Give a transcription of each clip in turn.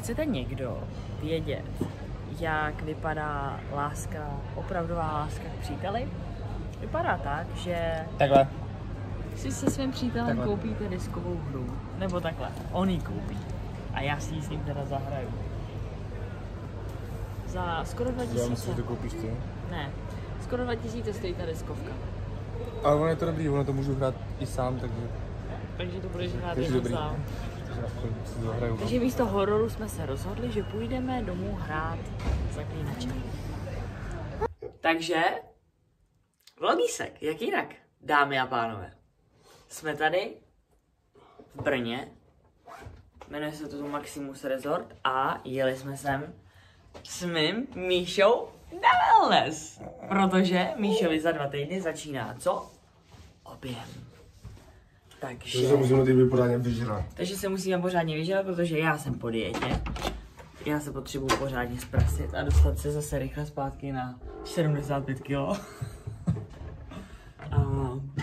chcete někdo vědět, jak vypadá láska, opravdová láska k příteli, vypadá tak, že takhle si se svým přítelem koupíte diskovou hru, nebo takhle, on ji koupí a já si ji s ním teda zahraju. Za skoro 2000. Já myslím, že to koupíš ty. Ne, skoro 2000 stojí ta diskovka. Ale ono je to dobrý, ono to můžu hrát i sám, Takže to budeš hrát takže jenom dobrý. sám. Zahraju. Takže místo hororu jsme se rozhodli, že půjdeme domů hrát Zaklínače. Takže vlogísek, jak jinak, dámy a pánové. Jsme tady v Brně, jmenuje se to tu Maximus Resort a jeli jsme sem s mým Míšou na wellness. Protože Míšovi za 2 týdny začíná co? Objem. Takže se musíme ty pořádně vyžrat. Takže se musíme pořádně vyžrat, protože já jsem po dietě. Já se potřebuji pořádně zprasit a dostat se zase rychle zpátky na 75 kg.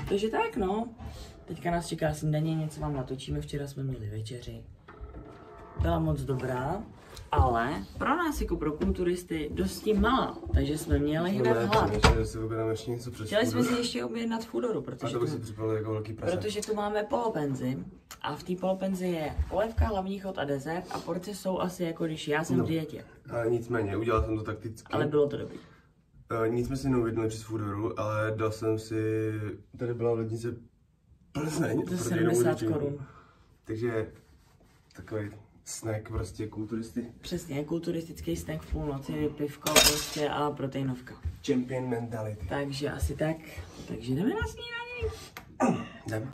Takže tak no. Teďka nás čeká snídaně, něco vám natočíme, včera jsme měli večeři. Byla moc dobrá, ale pro nás jako pro kulturisty dosti malá, takže jsme měli hned hlad. Chtěli jsme si ještě objednat Foodoru, protože tu máme polopenzi a v té polopenzi je polévka, hlavní chod a dezert a porce jsou asi jako když já jsem v dietě. Ale nicméně, udělal jsem to takticky. Ale bylo to dobrý. Nic jsme si neuvěděli přes Foodoru, ale dal jsem si, tady byla lednice Plzeň. Za 70 korun. Takže takový snack prostě kulturisty. Přesně, kulturistický snack v půlnoci, pivko prostě a proteinovka. Champion mentality. Takže asi tak, takže jdeme na snídaní. Jdeme.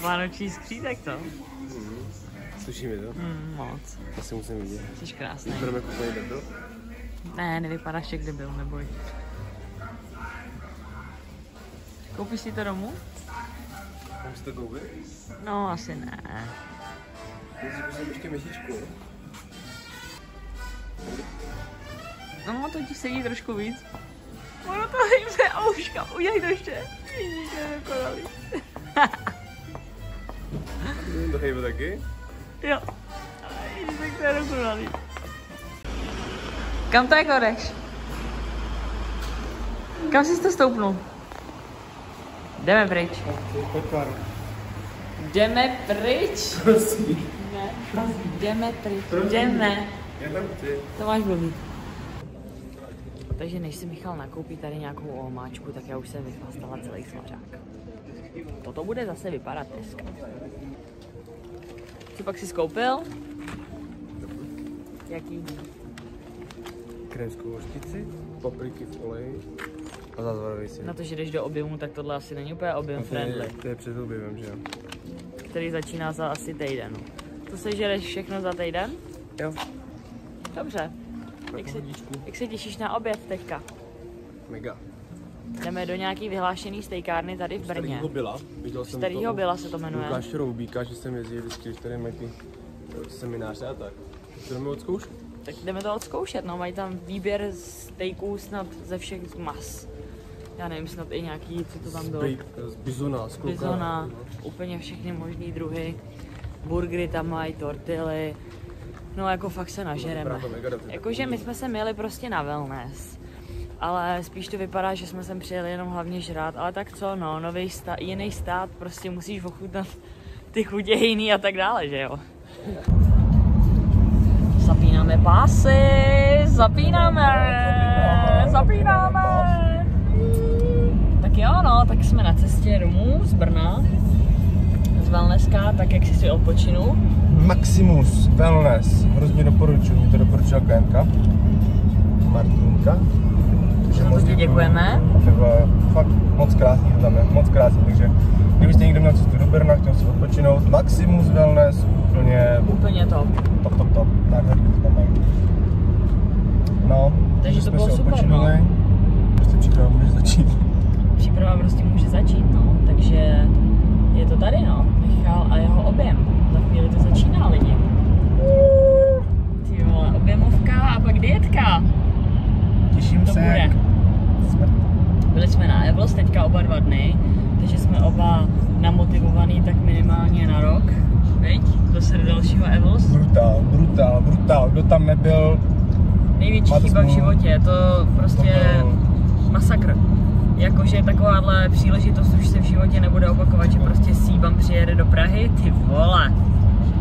Vánoční skřítek to? Slyší mi to? Moc. To si musím vidět. Jsi krásný. Vypadáme jako úplně debil? Ne, nevypadáš jak debil, neboj. Koupíš si to domů? Mám si to koupit? No, asi ne. Já si ještě měsíčku. No, to ti sedí trošku víc. Ono to hejbe a uška, udělej to ještě. Ježíš, nevypadalý. To hejbe taky? Jo. Ježíš, tak to je dokonalý. Kam to jako jdeš? Kam jsi to stoupnul? Jdeme pryč. Jdeme pryč. Prosím. Ne, jdeme pryč. Jdeme. To máš blbý. Takže než si Michal nakoupí tady nějakou omáčku, tak já už jsem vychlastala celý smažák. Toto bude zase vypadat dneska. Co pak jsi skoupil? Jaký? Krémskou hořčici, papriky v oleji a zázvoravý syr. Na to, že jdeš do objemu, tak tohle asi není úplně objem friendly. To je před objevem, že jo? Který začíná za asi týden. To sežereš všechno za týden? Jo. Dobře. Jak se těšíš na oběd teďka? Mega. Jdeme do nějaký vyhlášený stejkárny tady v Brně. Starýho Byla. Starýho Byla se to jmenuje. Lukáš Roubíka, že jsem jezdil vždycky, když tady mají ty semináře a tak. Co jdeme odzkoušet? Tak jdeme to odzkoušet, no, mají tam výběr steaků snad ze všech mas. Já nevím, snad i nějaký, co to tam bylo. Z bizona, z kluka. Bizona, úplně všechny možný druhy. Burgery tam mají, tortily. No jako fakt se nažereme. Jakože my jsme se měli prostě na wellness. Ale spíš to vypadá, že jsme sem přijeli jenom hlavně žrát, ale tak co, no, jiný stát, prostě musíš ochutnat ty chutě jiný a tak dále, že jo. Zapínáme pásy, zapínáme. Tak jo, no, tak jsme na cestě domů z Brna, z wellnesska, tak jak si odpočinu. Maximus Wellness, hrozně doporučuji, mě to doporučila klientka Martinka. Za to ti děkujeme. Fakt moc krásný to tam je, moc krásný, takže kdybyste někdo měl cestu do Brna, chtěl si odpočinout, Maximus Wellness, úplně top. Top, tak to tam mají. No, takže to bylo si super, no. Prostě příprava může začít. Příprava prostě může začít, no, takže je to tady, no, Michal a jeho objem. Za chvíli to začíná, lidi. Ty vole, objemovka a pak dietka. Těším se. Byli jsme na Evlos teďka oba 2 dny, takže jsme oba namotivovaný tak minimálně na rok. Viď? Zase do dalšího Evels. Brutál. Kdo tam nebyl? Největší chyba v životě, je to prostě masakr. Jakože takováhle příležitost už se v životě nebude opakovat, že prostě Seabum přijede do Prahy, ty vole.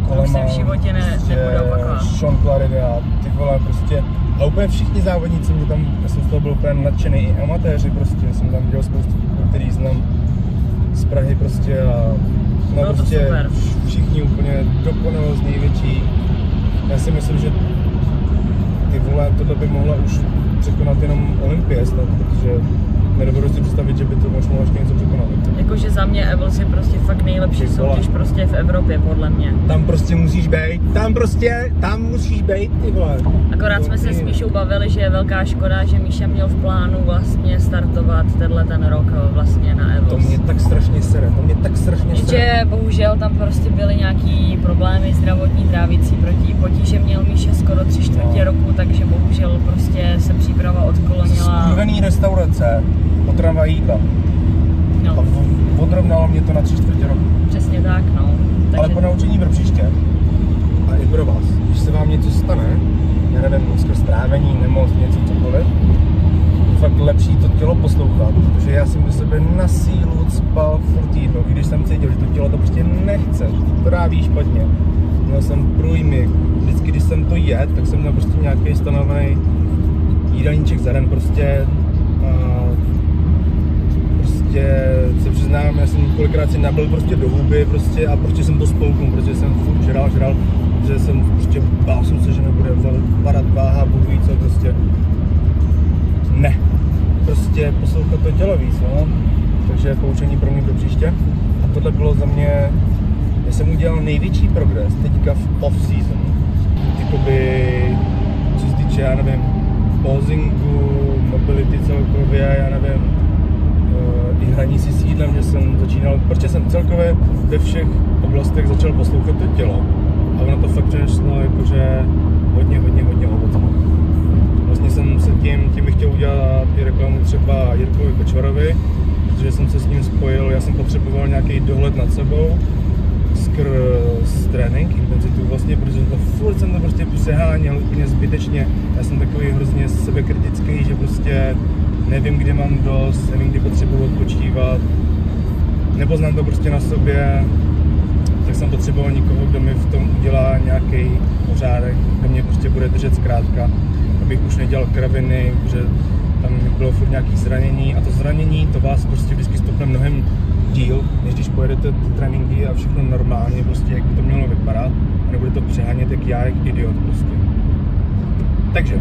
To už se v životě nebude opakovat. Sean Clarida, ty vole, prostě. A úplně všichni závodníci mě tam, já jsem z toho byl úplně nadšený, i amatéři prostě, jsem tam viděl spoustu kluků, který znám z Prahy prostě a no prostě všichni úplně dokonalost největší. Já si myslím, že ty vole, tohle by mohla už překonat jenom Olympie snad, protože nedovedu si představit, že by to možná ještě něco překonalo. Jakože za mě Evels je prostě fakt nejlepší soutěž prostě v Evropě, podle mě. Tam prostě musíš být, tam musíš být, ty vole. Akorát jsme se s Míšou bavili, že je velká škoda, že Míša měl v plánu vlastně startovat ten rok vlastně na Evels. To mě tak strašně sere, Jenže bohužel tam prostě byly nějaký problémy zdravotní, trávicí potíže měl Míša skoro 3/4 roku, takže bohužel prostě se příprava odklonila. Skurvený restaurace, potrava jídla. No. A odrovnalo mě to na 3/4 roku. Přesně tak, no. Takže... Ale po naučení pro příště, a i pro vás, když se vám něco stane, já nevím, skrz trávení, nemoc, něco cokoliv, je fakt lepší to tělo poslouchat, protože já jsem do sebe na sílu spal furt jídlo, i když jsem cítil, že to tělo to prostě nechce, tráví špatně. Měl jsem průjmy, vždycky, když jsem to jedl, tak jsem měl prostě nějaký stanovený jídelníček za den, prostě se přiznám, já jsem kolikrát si nabil prostě do huby prostě a prostě jsem to spolknul, protože jsem furt žral, protože jsem prostě bál jsem se, že nebude padat váha, budu víc, co prostě ne. Prostě poslouchat to tělo víc, no. Takže poučení pro mě do příště. A tohle bylo za mě, já jsem udělal největší progres teďka v off-season. Jakoby, co se týče, já nevím, posingu, mobility celkově, já nevím, i hraní si s jídlem, že jsem začínal, protože jsem celkově ve všech oblastech začal poslouchat to tělo a ono to fakt přineslo jakože hodně ovoce. Vlastně jsem se tím bych chtěl udělat i reklamu třeba Jirkovi Kočvarovi, protože jsem se s ním spojil, já jsem potřeboval nějaký dohled nad sebou skrz trénink, intenzitu vlastně, protože furt jsem to prostě přeháněl úplně zbytečně, já jsem takový hrozně sebekritický, že prostě nevím, kdy mám dost, nevím, kdy potřebuji odpočívat, nepoznám to prostě na sobě, tak jsem potřeboval někoho, kdo mi v tom udělá nějaký pořádek, kdo mě prostě bude držet zkrátka, abych už nedělal kraviny, protože tam bylo furt nějaké zranění a to zranění, to vás prostě vždycky stopne mnohem díl, než když pojedete ty tréninky a všechno normálně, prostě jak by to mělo vypadat a nebude to přehánět jak já, jak idiot prostě. Takže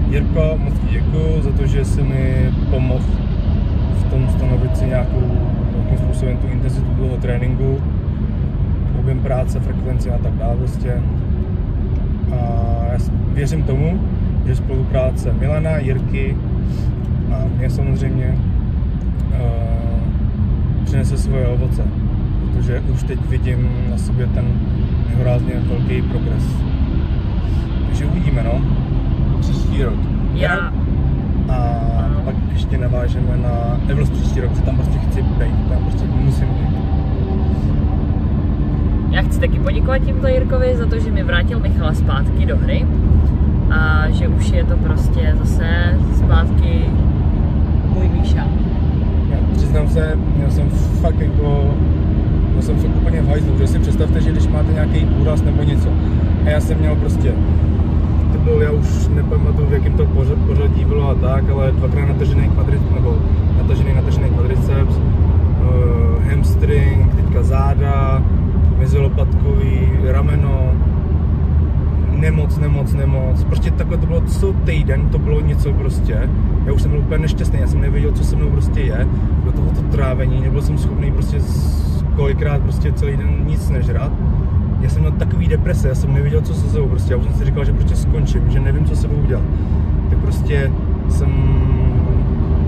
Jirko, moc ti děkuju za to, že jsi mi pomohl v tom stanovit si nějakým způsobem tu intenzitu toho tréninku, objem práce, frekvenci a tak dále prostě. A já věřím tomu, že spolupráce Milana, Jirky a mě samozřejmě přinese svoje ovoce, protože už teď vidím na sobě ten nehorázně velký progres. Takže uvidíme, no. Příští rok. Já. A pak ještě navážeme na Evels příští rok, že tam prostě chci být, tam prostě musím být. Já chci taky poděkovat tímto Jirkovi za to, že mi vrátil Michala zpátky do hry a že už je to prostě zase zpátky můj Míša. Já přiznám se, měl jsem fakt úplně v hajzlu, že si představte, že když máte nějaký úraz nebo něco a já jsem měl prostě, to byl, já už nepamatuju, v jakém to pořadí bylo a tak, ale dvakrát natažený kvadriceps, hamstring, teďka záda, mezilopatkový, rameno, nemoc, prostě takhle to bylo co týden, to bylo něco prostě, já už jsem byl úplně nešťastný, já jsem nevěděl, co se mnou prostě je, do tohoto trávení, nebyl jsem schopný prostě kolikrát prostě celý den nic nežrat, já jsem měl takový deprese, já jsem nevěděl, co se sebou prostě, já už jsem si říkal, že prostě skončím, že nevím, co se sebou udělat, tak prostě jsem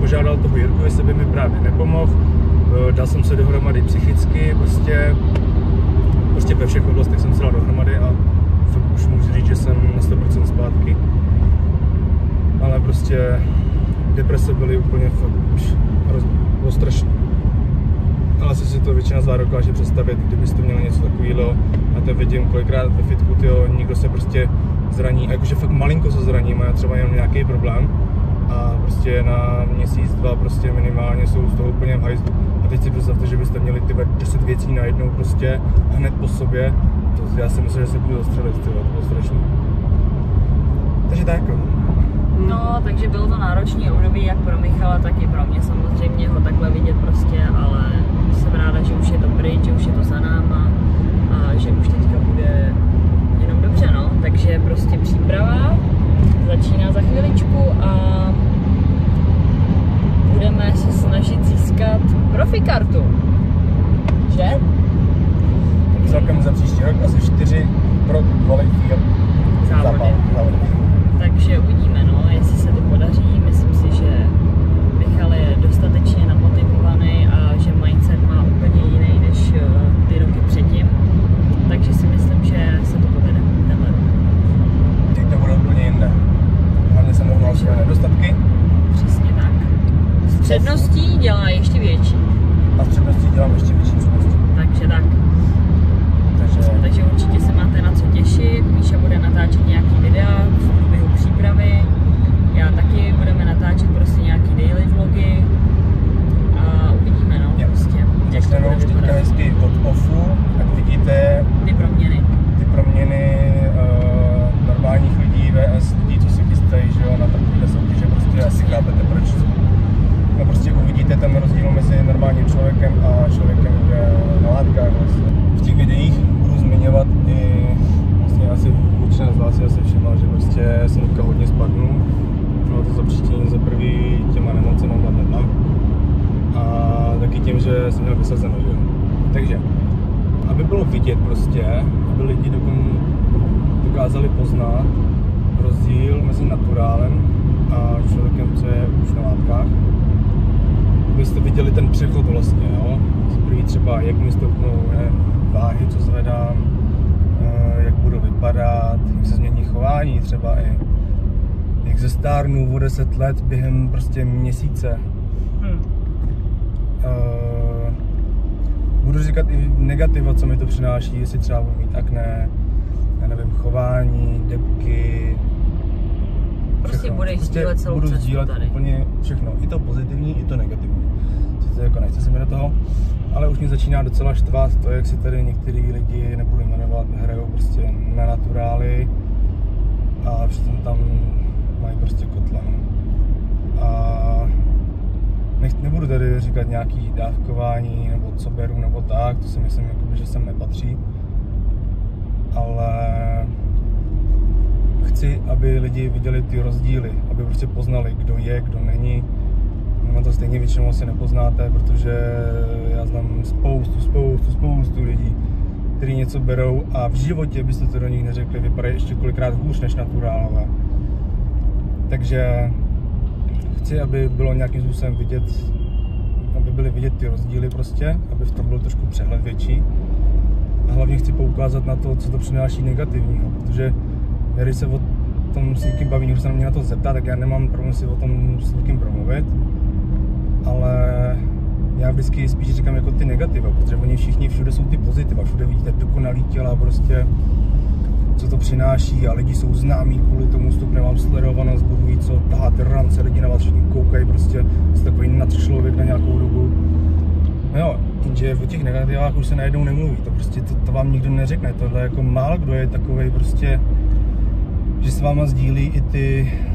požádal toho Jirku, jestli by mi právě nepomohl, dal jsem se dohromady psychicky, prostě ve všech oblastech jsem se dal dohromady a fakt už můžu říct, že jsem na 100% zpátky. Ale prostě deprese byly úplně fakt už strašné. Ale asi si si to většina z vás dokáže představit, kdybyste měli něco takového. A to vidím kolikrát ve fitku, někdo se prostě zraní, a jakože fakt malinko se zraní, má třeba jenom nějaký problém a prostě na měsíc, dva prostě minimálně jsou z toho úplně v hajzlu. A teď si představte, že byste měli 10 věcí najednou prostě hned po sobě, to já si myslím, že se budu zastřelit, to bylo strašný. Takže tak. No, takže bylo to náročné období jak pro Michala, tak i pro mě samozřejmě ho takhle vidět prostě, ale jsem ráda, že už je to pryč, že už je to za náma a že už teďka bude jenom dobře, no. Takže prostě příprava začíná za chviličku a budeme se snažit získat profikartu, že? Celkem za příští rok asi 4 pro kvalitní závody. Takže uvidíme, no, jestli se to podaří. Myslím si, že Michal je dostatečně namotivovaný a že mindset má úplně jiný než ty roky předtím. Takže si myslím, že se to povede tenhle rok. Teď to bude úplně jinde. Hlavně jsem dohnal své nedostatky. Přesně tak. S předností dělá ještě větší. A s předností dělám ještě větší přednosti. Takže tak. Takže určitě se máte na co těšit. Míša bude natáčet nějaký videa v průběhu přípravy. Já taky, budeme natáčet prostě nějaký daily vlogy. A uvidíme, no, prostě. Začneme už teďka hezky od offu, jak vidíte ty proměny normálních lidí vs lidí, co si chystají, že jo, na takovýhle soutěže, prostě asi chápete proč. No prostě uvidíte ten rozdíl mezi normálním člověkem a člověkem na látkách vlastně. V těch videích budu zmiňovat i vlastně asi většina z vás si asi všimla, že prostě jsem teďka hodně spadnul. Bylo to zapříčinění za prvý těma nemocema bla. A taky tím, že jsem měl vysazeno, že jo. Takže, aby bylo vidět prostě, aby lidi dokázali poznat rozdíl mezi naturálem a člověkem, co je už na látkách, abyste viděli ten přechod vlastně, jo. První třeba, jak mi stoupnou váhy, co zvedám, jak budu vypadat, jak se změní chování třeba i jak zestárnu o 10 let během prostě měsíce. Budu říkat i negativa, co mi to přináší, jestli třeba budu mít akné, já nevím, chování, debky. Prostě budeš sdílet celou cestu tady. Budu sdílet úplně všechno, i to pozitivní, i to negativní. Sice jako nechce se mi do toho, ale už mě začíná docela štvat to, jak si tady některý lidi, nebudu jmenovat, hrajou prostě na naturály a přitom tam mají prostě kotle. A nebudu tady říkat nějaký dávkování, nebo co beru, nebo tak, to si myslím, jakoby, že sem nepatří. Ale chci, aby lidi viděli ty rozdíly, aby prostě poznali, kdo je, kdo není. No to stejně většinou asi nepoznáte, protože já znám spoustu lidí, kteří něco berou a v životě byste to do nich neřekli, vypadají ještě kolikrát hůř než naturálové. Takže chci, aby bylo nějakým způsobem vidět, aby byly vidět ty rozdíly prostě, aby v tom byl trošku přehled větší. A hlavně chci poukázat na to, co to přináší negativního, protože když se o tom s někým baví, někdo se na mě na to zeptá, tak já nemám problém si o tom s někým promluvit. Ale já vždycky spíš říkám jako ty negativa, protože oni všichni všude jsou ty pozitiva, všude vidíte dokonalý těla prostě, co to přináší a lidi jsou známí kvůli tomu, stupne vám sledovanost, budu ví co, taháte rance, lidi na vás všichni koukají, prostě jste takový nadčlověk na nějakou dobu. No jo, jenže o těch negativách už se najednou nemluví, to prostě to vám nikdo neřekne, tohle jako málo kdo je takovej prostě, že s váma sdílí i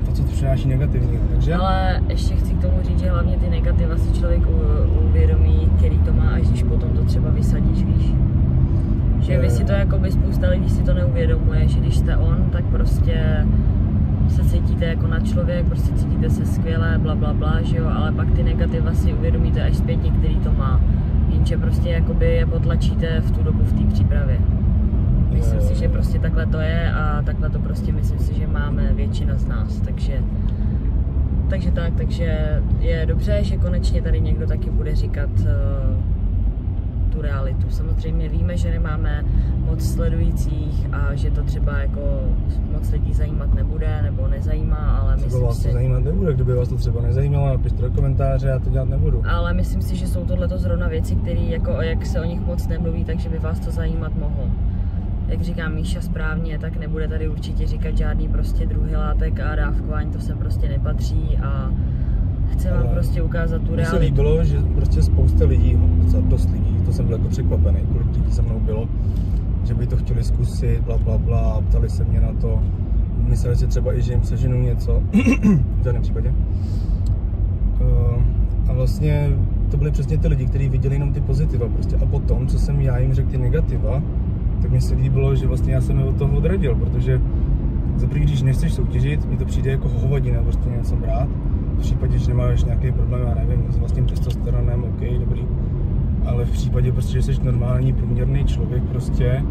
to, co to přináší negativního, takže... Ale ještě chci k tomu říct, že hlavně ty negativa si člověk uvědomí, který to má, až když potom to třeba vysadíš, víš. Že vy si to jakoby spousta lidí si to neuvědomuje, že když jste on, tak prostě se cítíte jako na člověk, prostě cítíte se skvěle, bla, že jo, ale pak ty negativa si uvědomíte až zpětně, který to má. Jenže prostě jakoby je potlačíte v tu dobu v té přípravě. Myslím si, že prostě takhle to je a takhle to prostě myslím si, že máme většina z nás, takže je dobře, že konečně tady někdo taky bude říkat tu realitu. Samozřejmě víme, že nemáme moc sledujících a že to třeba jako moc lidí zajímat nebude nebo nezajímá, ale Třeba myslím vás to si... zajímat nebude, kdyby vás to třeba nezajímalo, napište do komentáře, já to dělat nebudu. Ale myslím si, že jsou tohleto zrovna věci, které jako jak se o nich moc nemluví, takže by vás to zajímat mohlo. Jak říká Míša správně, tak nebude tady určitě říkat žádný prostě druhý látek a dávkování, to sem prostě nepatří a chce vám prostě ukázat tu Mně se realitu. líbilo, že prostě spousta lidí, docela dost lidí, to jsem byl jako překvapený, kolik lidí se mnou bylo, že by to chtěli zkusit, bla bla bla, ptali se mě na to, mysleli si třeba i, že jim seženu něco, v žádném případě. A vlastně to byly přesně ty lidi, kteří viděli jenom ty pozitiva prostě a potom, co jsem já jim řekl ty negativa, tak mi se líbilo, že vlastně já jsem je od toho odradil, protože zaprvé, když nechceš soutěžit, mi to přijde jako hovadina, prostě něco brát. V případě, že nemáš nějaký problém, já nevím, s vlastním testosteronem, ok, dobrý. Ale v případě prostě, že jsi normální, průměrný člověk prostě,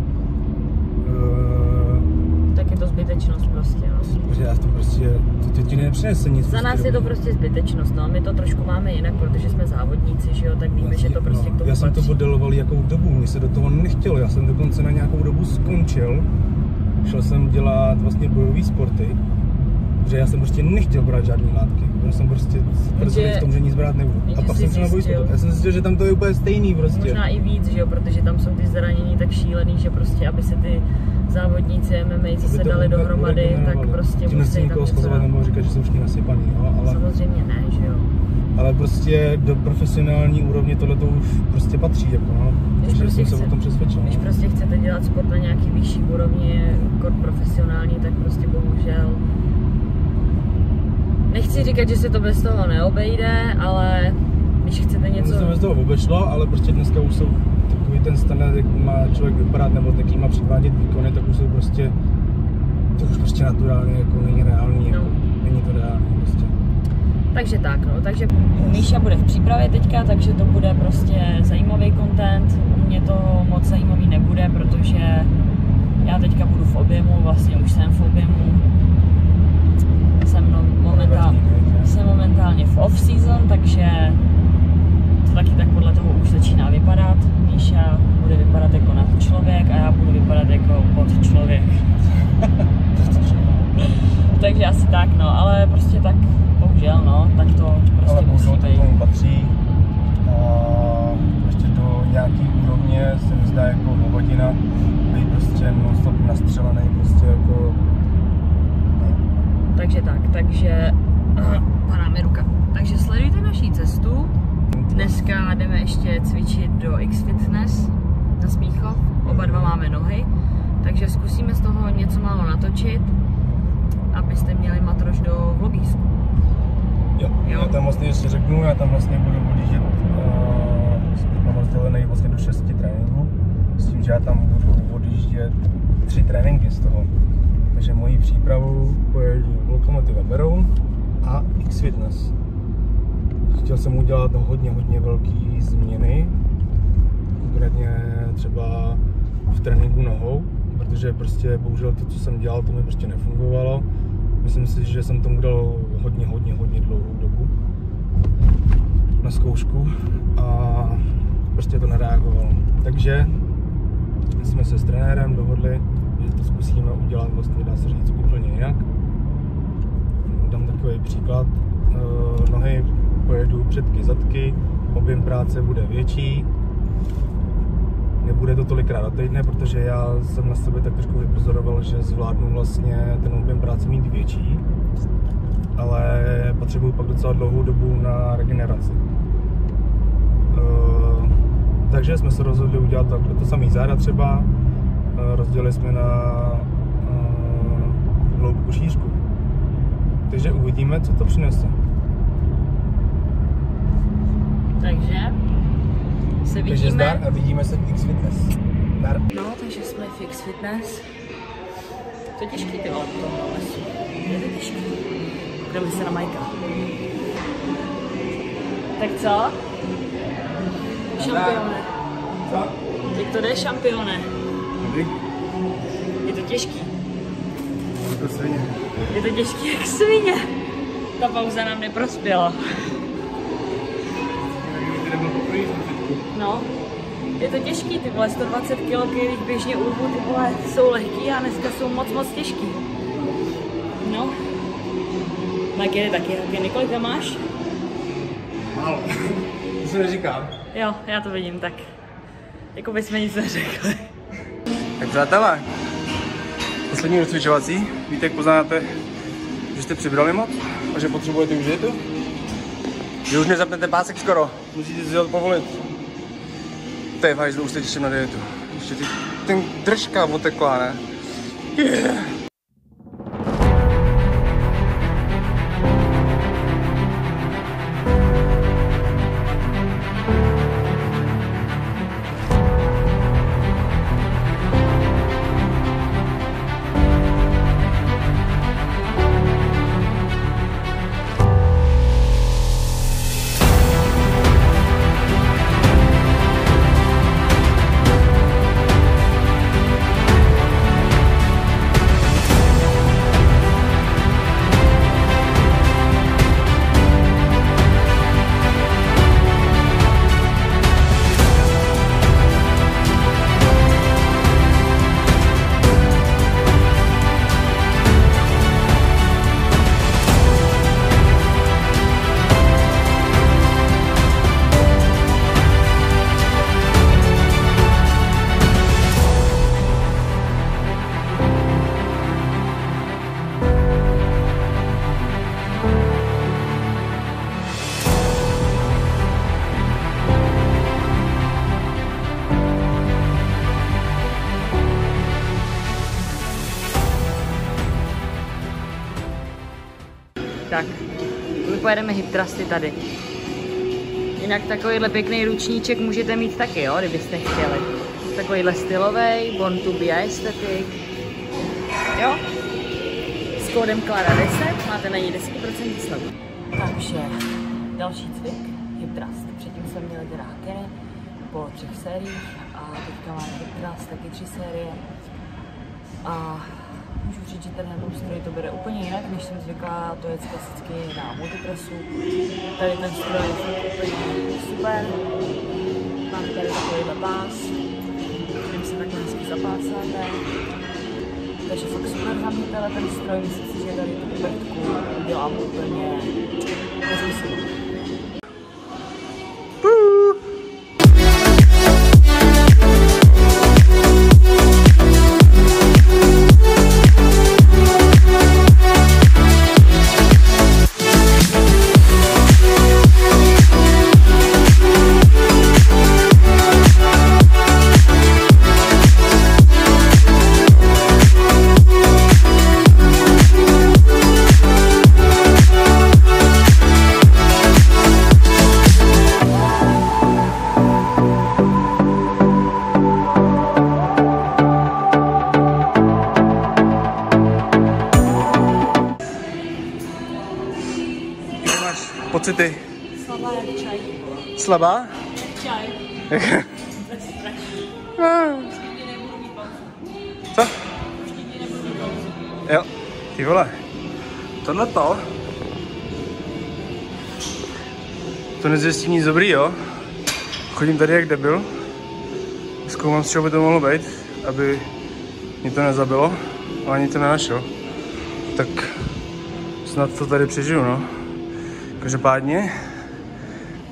Tak je to zbytečnost prostě, no. protože já to prostě, to ti nepřinese nic. Za nás je to prostě zbytečnost, no. My to trošku máme jinak, protože jsme závodníci, že jo, tak víme, že to prostě k tomu já jsem to patří. modeloval jakou dobu, mě se do toho nechtělo, já jsem dokonce na nějakou dobu skončil. Šel jsem dělat vlastně bojové sporty, protože já jsem prostě nechtěl brát žádný látky. Já jsem prostě tvrdil v tom, že nic brát nebudu. A pak jsem šel na bojové sporty. Já jsem zjistil, že tam to je úplně stejný prostě. Možná i víc, že jo, protože tam jsou ty zranění tak šílený, že prostě, aby se ty závodníci MMA, co se dali dohromady, tak prostě tím musí tam něco dát. Nebo říkat, že jsou všichni nasypaný, jo, ale... Samozřejmě ne, že jo. Ale prostě do profesionální úrovně tohle to už prostě patří, jako no. Takže prostě jsem se o tom přesvědčil. Když prostě chcete dělat sport na nějaký vyšší úrovni, jako profesionální, tak prostě bohužel. Nechci říkat, že se to bez toho neobejde, ale když chcete něco... To se bez toho obešlo, ale prostě dneska už jsou takový ten standard, jak má člověk vypadat, nebo jaký má předvádět výkony, tak už jsou prostě... To už prostě naturálně, jako není reálný, No. jako, není to reálný prostě. Takže tak, no, takže Míša bude v přípravě teďka, takže to bude prostě zajímavý content. U mě to moc zajímavý nebude, protože já teďka budu v objemu, vlastně už jsem v objemu. Jsem momentálně v off-season, takže to taky tak podle toho už začíná vypadat. Míša bude vypadat jako nad člověk a já budu vypadat jako pod člověk. Takže asi tak, no, ale prostě tak, bohužel, no, tak to prostě ale musí to být. tomu patří a ještě do nějaký úrovně se mi zdá jako hodina být prostě non-stop nastřelený, prostě jako... Takže tak, takže padá mi ruka. Takže sledujte naší cestu. Dneska jdeme ještě cvičit do X-Fitness na Smíchov. Oba dva máme nohy, takže zkusíme z toho něco málo natočit, abyste měli matroš do vlogísku. Jo, já tam vlastně ještě řeknu, já tam vlastně budu odjíždět, mám rozdělený vlastně do 6 tréninků, s tím, že já tam budu odjíždět 3 tréninky z toho. Takže mojí přípravu pojedu Lokomotiva Beroun a X-Fitness. Chtěl jsem udělat hodně velký změny, konkrétně třeba v tréninku nohou, protože prostě bohužel to, co jsem dělal, to mi prostě nefungovalo. Myslím si, že jsem tomu dal hodně dlouhou dobu na zkoušku a prostě to nereagovalo. Takže jsme se s trenérem dohodli, že to zkusíme udělat vlastně, dá se říct, úplně jinak. Dám takový příklad. Nohy pojedu předky, zadky, objem práce bude větší. Nebude to tolikrát do týdne, protože já jsem na sebe tak trošku vypozoroval, že zvládnu vlastně ten objem práce mít větší, ale potřebuju pak docela dlouhou dobu na regeneraci. Takže jsme se rozhodli udělat to samý záda třeba, rozdělili jsme na hloubku, šířku. Takže uvidíme, co to přinese. Takže se vidíme. Takže zdar a vidíme se v X-Fitness. Zdar. No, takže jsme v X-Fitness. To je těžký, ty vole, to tohle lesu. Je to těžký. Jdeme se na Majka. Tak co? Šampione. Co? Jak to jde, šampione? Dobrý. Je to těžký. To svině. Je to těžký jak svině. Ta pauza nám neprospěla. No. Je to těžký, ty vole, 120 kg, když běžně urvu, ty vole, jsou lehký a dneska jsou moc těžký. No. Mike jede taky haky. Kolika máš? Málo. To se neříká. Jo, já to vidím, tak. Jako bychom nic neřekli. Tak přátelé, poslední rozcvičovací. Víte, jak poznáte, že jste přibrali moc a že potřebujete už dietu? Že už nezapnete pásek skoro, musíte si ho povolit. To je fajn, už se těším na dietu. Ještě ten držka otekla, ne? Yeah. Tak, my pojedeme hip thrusty tady. Jinak takovýhle pěkný ručníček můžete mít taky, jo, kdybyste chtěli. Takovýhle stylový, born to be aesthetic. Jo? S kódem Klara10 máte na něj 10% slevu. Takže další cvik, hip thrust. Předtím jsme měli teda hakery po 3 sériích a teďka máme hip thrust, taky 3 série. A můžu říct, že tenhle stroj to bere úplně jinak, než jsem zvyklá, to je klasicky na multipressu. Tady ten stroj je úplně super. Mám tady takovýhle pás, kterým se takhle hezky zapásáte. Takže fakt super za mě ten stroj, myslím si, že tady tu pubertku udělám úplně nezmyslnou. Pocity? Slabá jak čaj. Slabá? Čaj. Co? Jo, ty vole. Tohleto. To nezjistí nic dobrý, jo? Chodím tady jak debil. Zkoumám, z čeho by to mohlo být, aby mě to nezabilo, ale ani to nenašel. Tak snad to tady přežiju, no. Každopádně,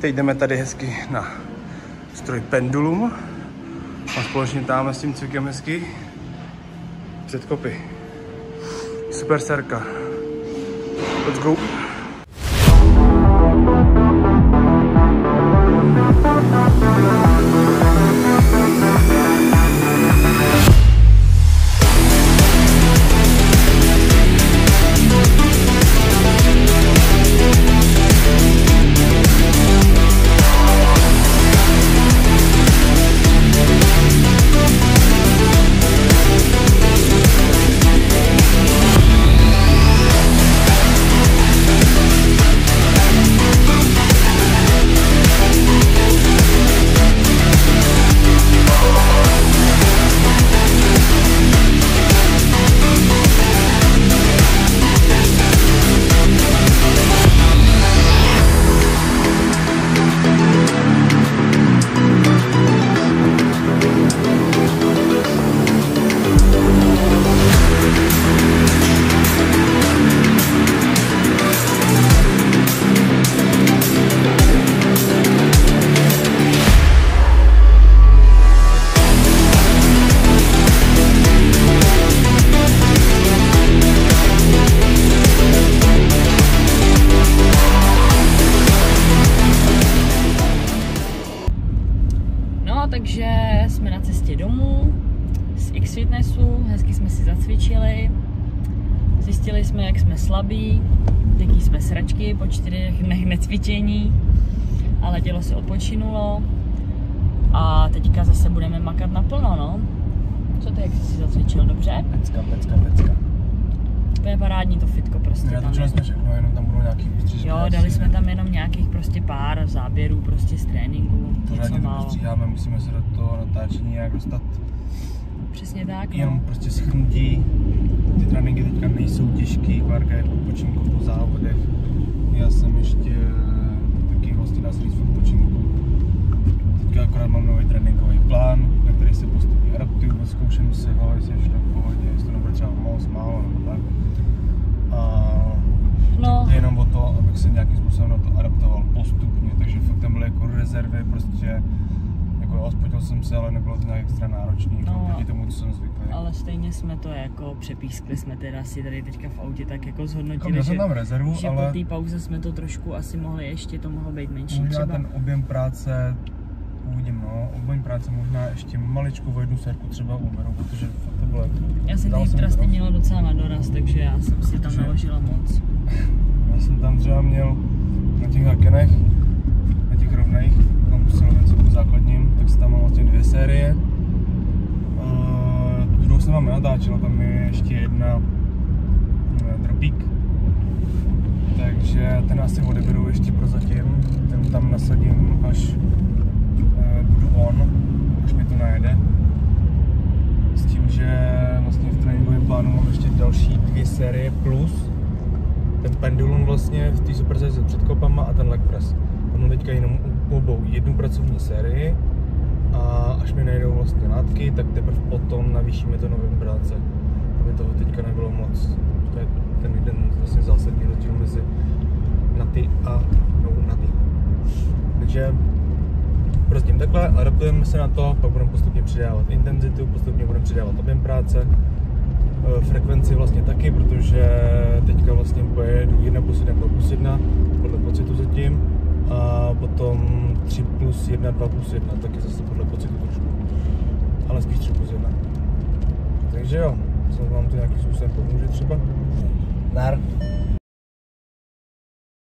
teď jdeme tady hezky na stroj pendulum a společně táme s tím cvikem hezky před kopy. Super serka. Let's go. hezky jsme si zacvičili, zjistili jsme, jak jsme slabí, jaký jsme sračky po 4 dnech necvičení, ale tělo se odpočinulo a teďka zase budeme makat naplno, no. Co ty, jak jsi si zacvičil, dobře? Pecka. To je parádní to fitko prostě tam. Natočili jsme všechno, jenom tam budou nějaký výstřižky. Jo, dali jsme tam jenom nějakých prostě pár záběrů prostě z tréninku, něco Pořádně to málo. postříháme, musíme se do toho natáčení nějak dostat. Přesně tak, Jenom no. prostě shrnutí. Ty tréninky teďka nejsou těžký, Várka je v odpočinku po závodech. Já jsem ještě taky vlastně dá se říct v odpočinku. Teďka akorát mám nový tréninkový plán, na který se postupně adaptuju, zkouším si ho, jestli ještě v pohodě, jestli to nebude třeba moc, málo nebo tak. A No. je jenom o to, abych se nějakým způsobem na to adaptoval postupně, takže fakt tam byly jako rezervy, prostě jako ospotil jsem se, ale nebylo to nějak extra náročný, No. proti tomu, co jsem zvyklý. Ale stejně jsme to jako přepískli jsme teda si tady teďka v autě tak jako zhodnotili, Měl jsem tam rezervu, že ale po té pauze jsme to trošku asi mohli ještě, to mohlo být menší možná třeba. ten objem práce, uvidím no, objem práce možná ještě maličku o jednu sérku třeba uberu, protože fakt to bylo. Já jsem dal ty jsem trasty to. měla docela na doraz, takže já jsem si tam Takže- naložila moc. Já jsem tam třeba měl na těch hakenech, na těch rovných, tam silovicu základním, tak jsem tam mám vlastně 2 série. Tu druhou jsem vám nenatáčel, tam je ještě jedna dropík. Takže ten asi odeberu ještě prozatím, ten tam nasadím, až budu on, až mi to najede. S tím, že vlastně v tréninkovém plánu mám ještě další 2 série plus ten pendulum vlastně v té Super CZ před kopama a ten leg press. Tam mám teďka jenom u obou jednu pracovní sérii a až mi najdou vlastně látky, tak teprve potom navýšíme to novým práce. Aby toho teďka nebylo moc. To je ten jeden vlastně zásadní rozdíl mezi naty a naty. Takže prostě takhle, adaptujeme se na to, pak budeme postupně přidávat intenzitu, postupně budeme přidávat objem práce, frekvenci vlastně taky, protože teďka vlastně pojedu 1+1, 2+1 podle pocitu zatím a potom 3+1, 2+1 taky zase podle pocitu trošku, ale spíš 3+1. Takže jo, snad vám to nějakým způsobem pomůže třeba. Dar.